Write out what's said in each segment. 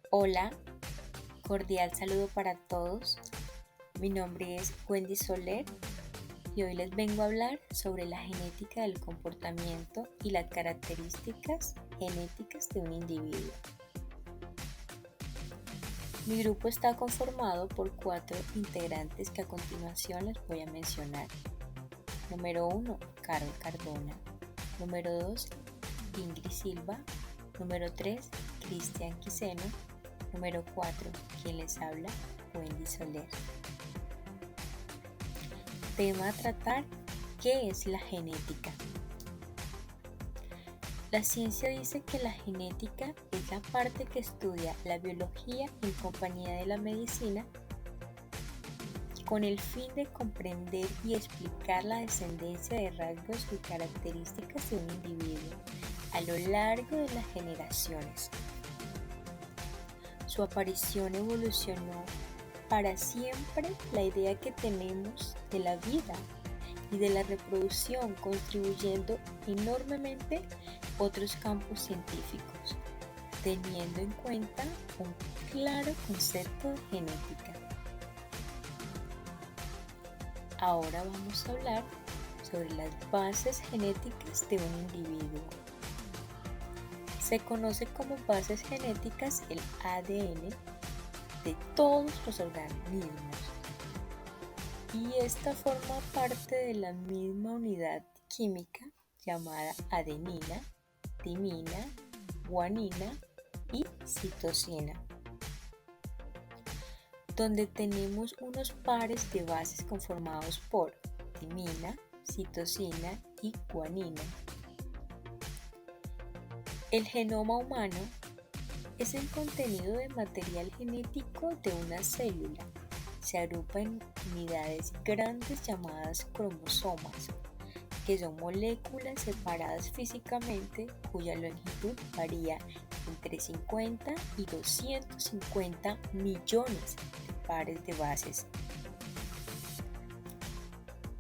Hola, cordial saludo para todos. Mi nombre es Wendy Soler y hoy les vengo a hablar sobre la genética del comportamiento y las características genéticas de un individuo. Mi grupo está conformado por 4 integrantes que a continuación les voy a mencionar. Número 1, Carol Cardona. Número 2, Ingrid Silva. Número 3, Cristian Quiseno. Número 4, quien les habla, Wendy Soler. Tema a tratar: ¿qué es la genética? La ciencia dice que la genética es la parte que estudia la biología en compañía de la medicina con el fin de comprender y explicar la descendencia de rasgos y características de un individuo a lo largo de las generaciones. Su aparición evolucionó para siempre la idea que tenemos de la vida y de la reproducción, contribuyendo enormemente otros campos científicos, teniendo en cuenta un claro concepto de genética. Ahora vamos a hablar sobre las bases genéticas de un individuo. Se conoce como bases genéticas el ADN de todos los organismos, y esta forma parte de la misma unidad química llamada adenina, timina, guanina y citosina, donde tenemos unos pares de bases conformados por timina, citosina y guanina. El genoma humano es el contenido de material genético de una célula. Se agrupa en unidades grandes llamadas cromosomas, que son moléculas separadas físicamente cuya longitud varía entre 50 y 250 millones de pares de bases.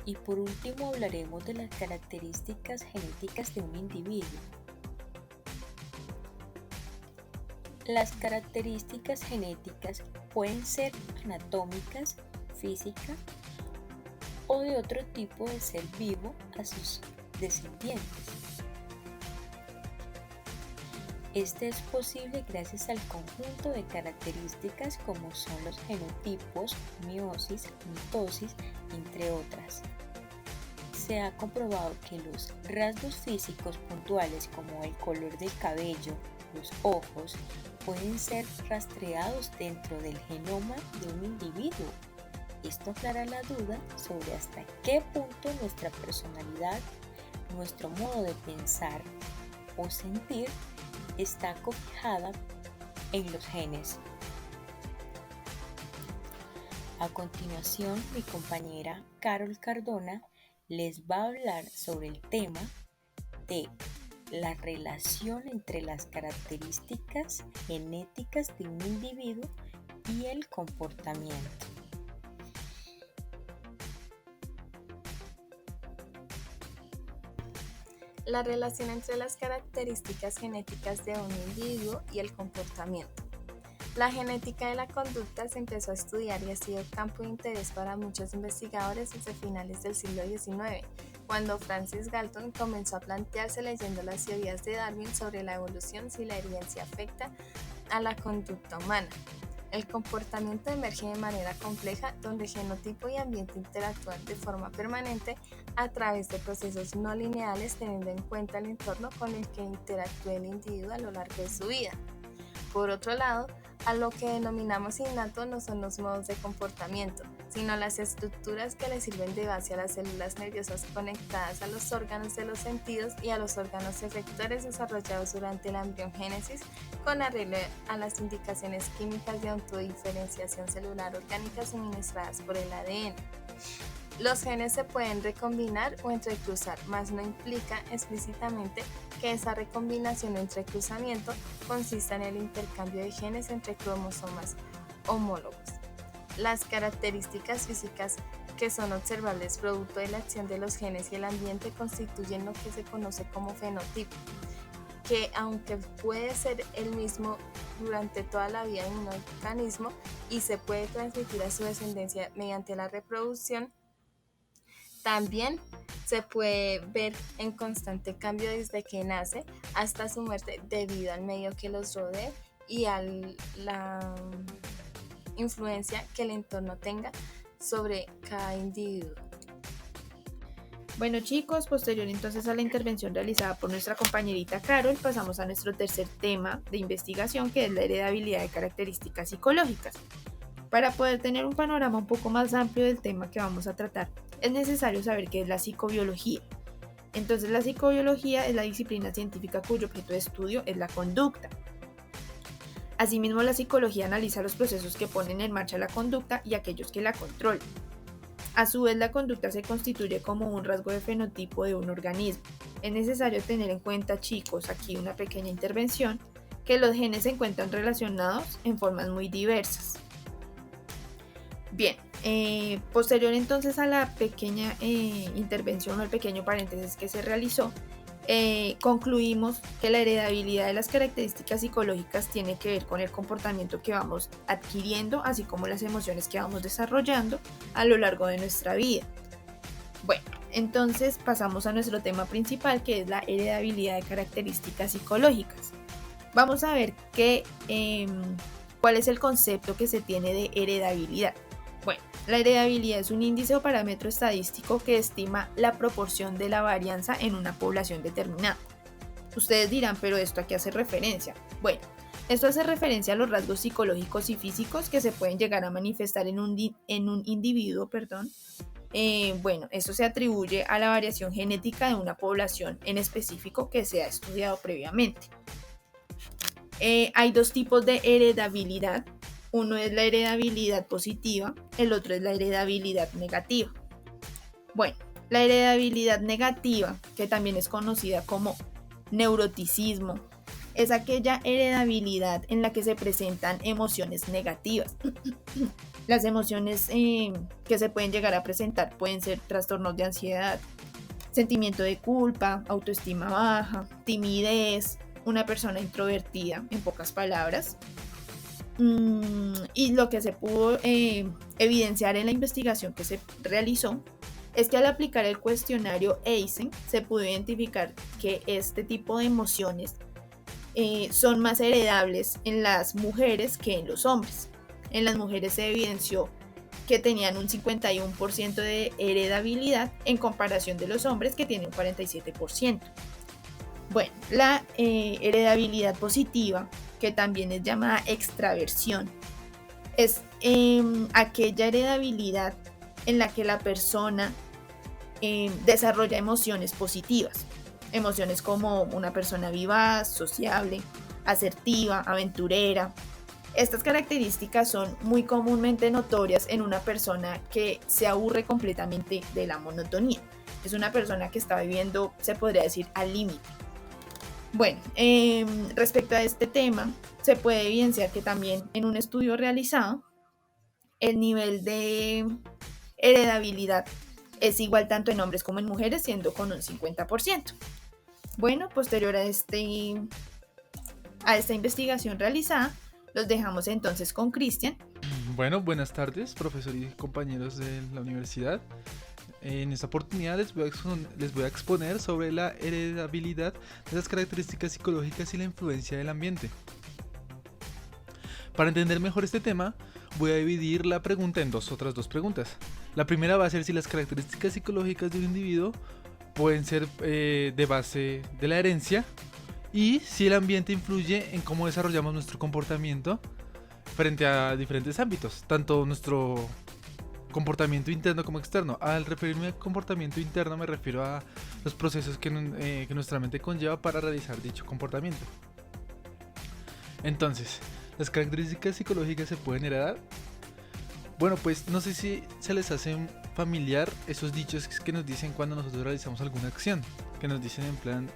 Y por último hablaremos de las características genéticas de un individuo. Las características genéticas pueden ser anatómicas, físicas o de otro tipo de ser vivo a sus descendientes. Este es posible gracias al conjunto de características como son los genotipos, meiosis, mitosis, entre otras. Se ha comprobado que los rasgos físicos puntuales como el color del cabello, los ojos, pueden ser rastreados dentro del genoma de un individuo. Esto aclara la duda sobre hasta qué punto nuestra personalidad, nuestro modo de pensar o sentir está cobijada en los genes. A continuación, mi compañera Carol Cardona les va a hablar sobre el tema de la relación entre las características genéticas de un individuo y el comportamiento. La relación entre las características genéticas de un individuo y el comportamiento. La genética de la conducta se empezó a estudiar y ha sido campo de interés para muchos investigadores desde finales del siglo XIX, cuando Francis Galton comenzó a plantearse leyendo las teorías de Darwin sobre la evolución si la herencia afecta a la conducta humana. El comportamiento emerge de manera compleja, donde genotipo y ambiente interactúan de forma permanente a través de procesos no lineales, teniendo en cuenta el entorno con el que interactúa el individuo a lo largo de su vida. Por otro lado, a lo que denominamos innato no son los modos de comportamiento, sino las estructuras que le sirven de base a las células nerviosas conectadas a los órganos de los sentidos y a los órganos efectores desarrollados durante la embriogénesis con arreglo a las indicaciones químicas de autodiferenciación celular orgánica suministradas por el ADN. Los genes se pueden recombinar o entrecruzar, mas no implica explícitamente que esa recombinación o entrecruzamiento consista en el intercambio de genes entre cromosomas homólogos. Las características físicas que son observables producto de la acción de los genes y el ambiente constituyen lo que se conoce como fenotipo. que aunque puede ser el mismo durante toda la vida en un organismo y se puede transmitir a su descendencia mediante la reproducción, también se puede ver en constante cambio desde que nace hasta su muerte debido al medio que los rodea y a la influencia que el entorno tenga sobre cada individuo. Bueno chicos, posterior entonces a la intervención realizada por nuestra compañerita Carol, pasamos a nuestro tercer tema de investigación, que es la heredabilidad de características psicológicas. Para poder tener un panorama un poco más amplio del tema que vamos a tratar, es necesario saber qué es la psicobiología. Entonces la psicobiología es la disciplina científica cuyo objeto de estudio es la conducta. Asimismo, la psicología analiza los procesos que ponen en marcha la conducta y aquellos que la controlan. A su vez, la conducta se constituye como un rasgo de fenotipo de un organismo. Es necesario tener en cuenta, chicos, aquí una pequeña intervención, que los genes se encuentran relacionados en formas muy diversas. Bien, posterior entonces a la pequeña intervención o el pequeño paréntesis que se realizó, concluimos que la heredabilidad de las características psicológicas tiene que ver con el comportamiento que vamos adquiriendo, así como las emociones que vamos desarrollando a lo largo de nuestra vida. Bueno, entonces pasamos a nuestro tema principal, que es la heredabilidad de características psicológicas. Vamos a ver cuál es el concepto que se tiene de heredabilidad. Bueno, la heredabilidad es un índice o parámetro estadístico que estima la proporción de la varianza en una población determinada. Ustedes dirán, ¿pero esto a qué hace referencia? Bueno, esto hace referencia a los rasgos psicológicos y físicos que se pueden llegar a manifestar en un individuo. Bueno, esto se atribuye a la variación genética de una población en específico que se ha estudiado previamente. Hay dos tipos de heredabilidad. Uno es la heredabilidad positiva, el otro es la heredabilidad negativa. Bueno, la heredabilidad negativa, que también es conocida como neuroticismo, es aquella heredabilidad en la que se presentan emociones negativas. Las emociones que se pueden llegar a presentar pueden ser trastornos de ansiedad, sentimiento de culpa, autoestima baja, timidez, una persona introvertida, en pocas palabras. Y lo que se pudo evidenciar en la investigación que se realizó es que al aplicar el cuestionario Eysen se pudo identificar que este tipo de emociones son más heredables en las mujeres que en los hombres. En las mujeres se evidenció que tenían un 51% de heredabilidad en comparación de los hombres, que tienen un 47%. Bueno, la heredabilidad positiva, que también es llamada extraversión, es aquella heredabilidad en la que la persona desarrolla emociones positivas, emociones como una persona vivaz, sociable, asertiva, aventurera. Estas características son muy comúnmente notorias en una persona que se aburre completamente de la monotonía. Es una persona que está viviendo, se podría decir, al límite. Bueno, respecto a este tema, se puede evidenciar que también en un estudio realizado, el nivel de heredabilidad es igual tanto en hombres como en mujeres, siendo con un 50%. Bueno, posterior a esta investigación realizada, los dejamos entonces con Cristian. Bueno, buenas tardes, profesor y compañeros de la universidad. En esta oportunidad les voy a exponer sobre la heredabilidad de las características psicológicas y la influencia del ambiente. Para entender mejor este tema, voy a dividir la pregunta en otras dos preguntas. La primera va a ser si las características psicológicas de un individuo pueden ser de base de la herencia, y si el ambiente influye en cómo desarrollamos nuestro comportamiento frente a diferentes ámbitos, tanto nuestro comportamiento interno como externo. Al referirme al comportamiento interno me refiero a los procesos que nuestra mente conlleva para realizar dicho comportamiento. Entonces, ¿las características psicológicas se pueden heredar? Bueno, pues no sé si se les hace familiar esos dichos que nos dicen cuando nosotros realizamos alguna acción, que nos dicen en plan,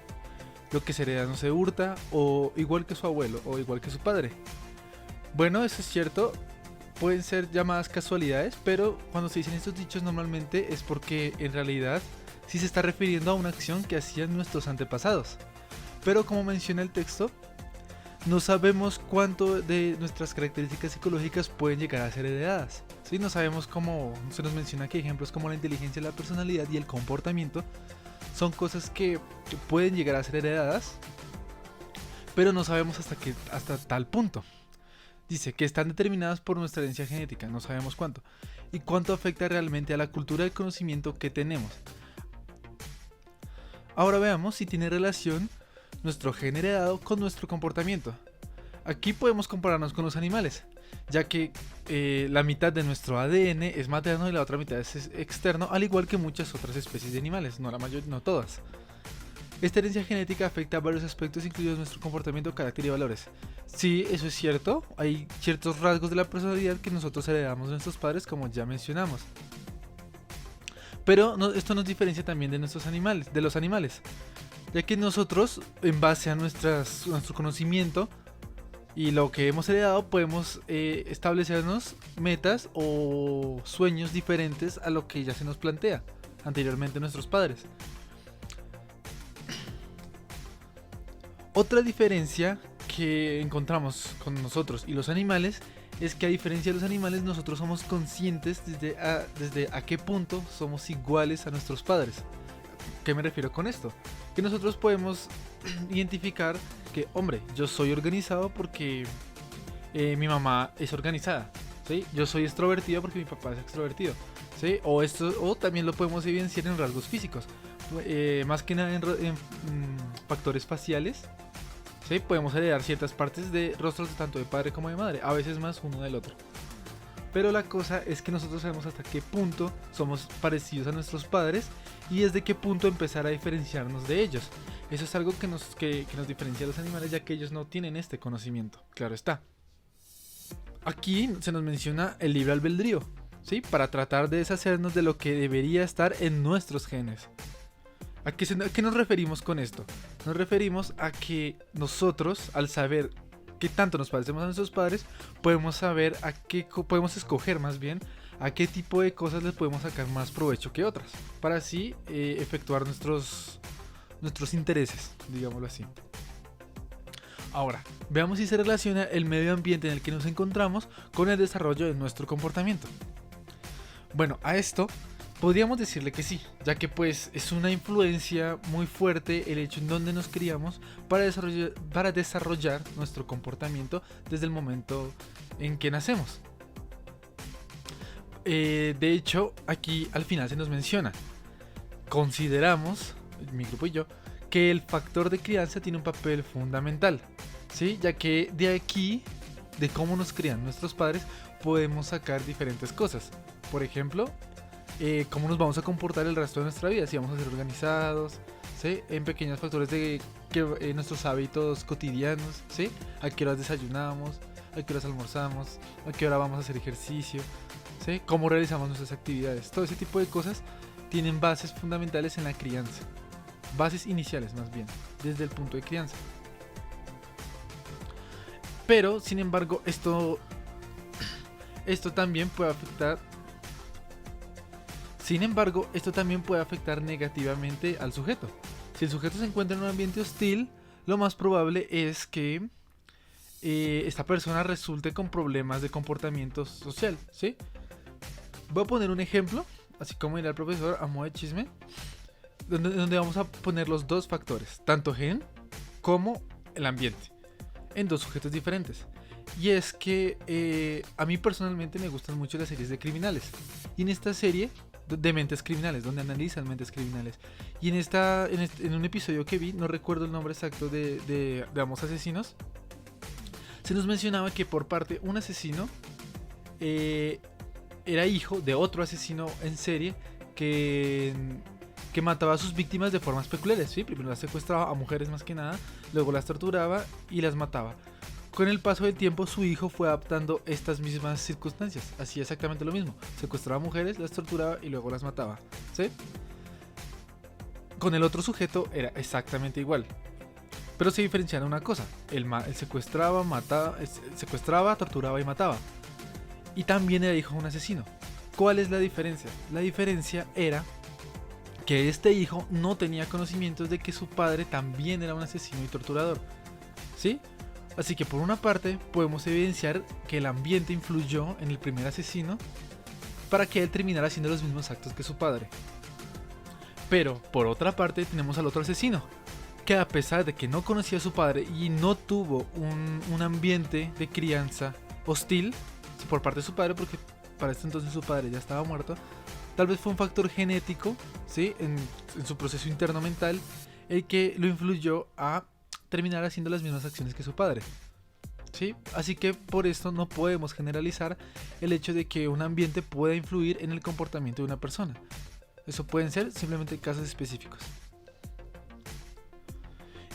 lo que se hereda no se hurta, o igual que su abuelo, o igual que su padre. Bueno, eso es cierto. Pueden ser llamadas casualidades, pero cuando se dicen estos dichos normalmente es porque en realidad sí se está refiriendo a una acción que hacían nuestros antepasados. Pero como menciona el texto, no sabemos cuánto de nuestras características psicológicas pueden llegar a ser heredadas. ¿Sí? No sabemos cómo, se nos menciona que ejemplos como la inteligencia, la personalidad y el comportamiento son cosas que pueden llegar a ser heredadas, pero no sabemos hasta tal punto. Dice que están determinadas por nuestra herencia genética, no sabemos cuánto, y cuánto afecta realmente a la cultura del conocimiento que tenemos. Ahora veamos si tiene relación nuestro gen heredado con nuestro comportamiento. Aquí podemos compararnos con los animales, ya que la mitad de nuestro ADN es materno y la otra mitad es externo, al igual que muchas otras especies de animales, no la mayoría, no todas. Esta herencia genética afecta a varios aspectos, incluidos nuestro comportamiento, carácter y valores. Sí, eso es cierto, hay ciertos rasgos de la personalidad que nosotros heredamos de nuestros padres, como ya mencionamos. Pero esto nos diferencia también de los animales, ya que nosotros, en base a nuestro conocimiento y lo que hemos heredado, podemos establecernos metas o sueños diferentes a lo que ya se nos plantea anteriormente nuestros padres. Otra diferencia que encontramos con nosotros y los animales es que, a diferencia de los animales, nosotros somos conscientes desde a qué punto somos iguales a nuestros padres. ¿Qué me refiero con esto? Que nosotros podemos identificar que, hombre, yo soy organizado porque mi mamá es organizada, ¿sí? Yo soy extrovertido porque mi papá es extrovertido, ¿sí? O también lo podemos evidenciar en rasgos físicos, más que nada en factores faciales. ¿Sí? Podemos heredar ciertas partes de rostros tanto de padre como de madre, a veces más uno del otro. Pero la cosa es que nosotros sabemos hasta qué punto somos parecidos a nuestros padres y desde qué punto empezar a diferenciarnos de ellos. Eso es algo que nos diferencia a los animales, ya que ellos no tienen este conocimiento, claro está. Aquí se nos menciona el libre albedrío, ¿sí? Para tratar de deshacernos de lo que debería estar en nuestros genes. ¿A qué nos referimos con esto? Nos referimos a que nosotros, al saber qué tanto nos parecemos a nuestros padres, podemos saber podemos escoger más bien a qué tipo de cosas les podemos sacar más provecho que otras, para así efectuar nuestros intereses, digámoslo así. Ahora, veamos si se relaciona el medio ambiente en el que nos encontramos con el desarrollo de nuestro comportamiento. Bueno, a esto podríamos decirle que sí, ya que pues es una influencia muy fuerte el hecho en donde nos criamos para desarrollar nuestro comportamiento desde el momento en que nacemos. De hecho, aquí al final se nos menciona, consideramos, mi grupo y yo, que el factor de crianza tiene un papel fundamental, ¿sí? Ya que de aquí, de cómo nos crían nuestros padres, podemos sacar diferentes cosas. Por ejemplo, cómo nos vamos a comportar el resto de nuestra vida, si vamos a ser organizados, ¿sí? En pequeños factores de nuestros hábitos cotidianos, ¿sí? A qué horas desayunamos, a qué horas almorzamos, a qué hora vamos a hacer ejercicio, ¿sí? Cómo realizamos nuestras actividades. Todo ese tipo de cosas tienen bases fundamentales en la crianza, bases iniciales más bien, desde el punto de crianza. Pero, sin embargo, esto también puede afectar. Sin embargo, esto también puede afectar negativamente al sujeto. Si el sujeto se encuentra en un ambiente hostil, lo más probable es que esta persona resulte con problemas de comportamiento social, ¿sí? Voy a poner un ejemplo, así como dirá el profesor, a modo de chisme, donde vamos a poner los dos factores, tanto gen como el ambiente, en dos sujetos diferentes. Y es que a mí personalmente me gustan mucho las series de criminales. Y en esta serie de mentes criminales, donde analizan mentes criminales, y en un episodio que vi, no recuerdo el nombre exacto de ambos asesinos, se nos mencionaba que por parte un asesino era hijo de otro asesino en serie que mataba a sus víctimas de formas peculiares, ¿sí? Primero las secuestraba a mujeres más que nada, luego las torturaba y las mataba. Con el paso del tiempo, su hijo fue adaptando estas mismas circunstancias. Hacía exactamente lo mismo. Secuestraba mujeres, las torturaba y luego las mataba, ¿sí? Con el otro sujeto era exactamente igual. Pero se diferenciaba una cosa. Él secuestraba, torturaba y mataba. Y también era hijo de un asesino. ¿Cuál es la diferencia? La diferencia era que este hijo no tenía conocimientos de que su padre también era un asesino y torturador. ¿Sí? Así que por una parte podemos evidenciar que el ambiente influyó en el primer asesino para que él terminara haciendo los mismos actos que su padre. Pero por otra parte tenemos al otro asesino, que a pesar de que no conocía a su padre y no tuvo un ambiente de crianza hostil por parte de su padre, porque para este entonces su padre ya estaba muerto, tal vez fue un factor genético, ¿sí? en su proceso interno mental, el que lo influyó a terminar haciendo las mismas acciones que su padre. ¿Sí? Así que por esto no podemos generalizar el hecho de que un ambiente pueda influir en el comportamiento de una persona. Eso pueden ser simplemente casos específicos.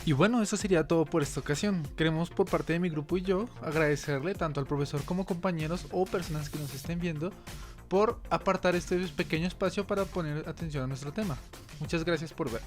Y bueno, eso sería todo por esta ocasión. Queremos por parte de mi grupo y yo agradecerle tanto al profesor como compañeros o personas que nos estén viendo por apartar este pequeño espacio para poner atención a nuestro tema. Muchas gracias por ver.